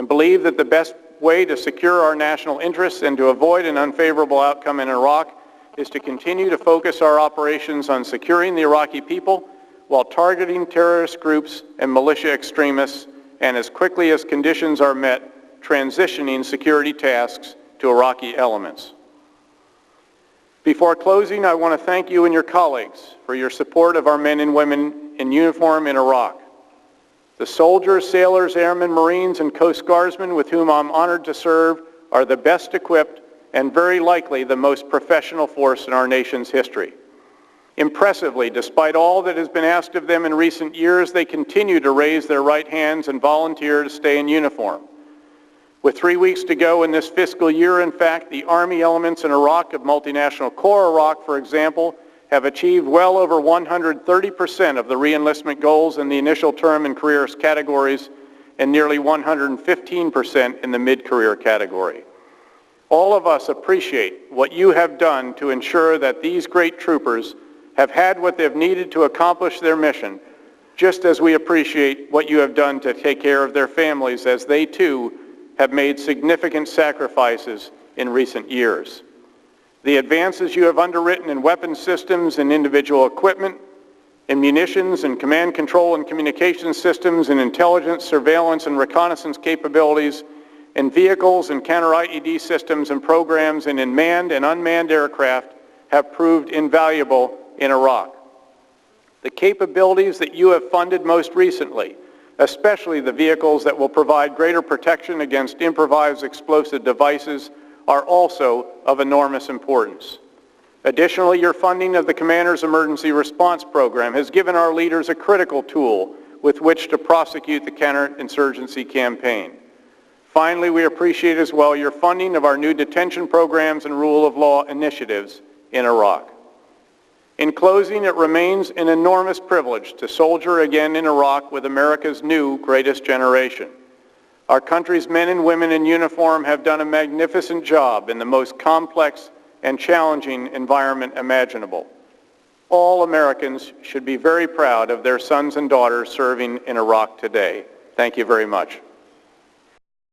and believe that the best way to secure our national interests and to avoid an unfavorable outcome in Iraq is to continue to focus our operations on securing the Iraqi people while targeting terrorist groups and militia extremists, and as quickly as conditions are met, transitioning security tasks to Iraqi elements. Before closing, I want to thank you and your colleagues for your support of our men and women in uniform in Iraq. The soldiers, sailors, airmen, Marines, and Coast Guardsmen with whom I'm honored to serve are the best equipped and very likely the most professional force in our nation's history. Impressively, despite all that has been asked of them in recent years, they continue to raise their right hands and volunteer to stay in uniform. With 3 weeks to go in this fiscal year, in fact, the Army elements in Iraq of Multinational Corps Iraq, for example, have achieved well over 130% of the re-enlistment goals in the initial term and careers categories and nearly 115% in the mid-career category. All of us appreciate what you have done to ensure that these great troopers have had what they've needed to accomplish their mission, just as we appreciate what you have done to take care of their families as they too have made significant sacrifices in recent years. The advances you have underwritten in weapons systems and individual equipment, in munitions and command control and communication systems, in intelligence, surveillance, and reconnaissance capabilities, in vehicles and counter-IED systems and programs, and in manned and unmanned aircraft have proved invaluable in Iraq. The capabilities that you have funded most recently, especially the vehicles that will provide greater protection against improvised explosive devices, are also of enormous importance. Additionally, your funding of the Commander's Emergency Response Program has given our leaders a critical tool with which to prosecute the counterinsurgency campaign. Finally, we appreciate as well your funding of our new detention programs and rule of law initiatives in Iraq. In closing, it remains an enormous privilege to soldier again in Iraq with America's new greatest generation. Our country's men and women in uniform have done a magnificent job in the most complex and challenging environment imaginable. All Americans should be very proud of their sons and daughters serving in Iraq today. Thank you very much.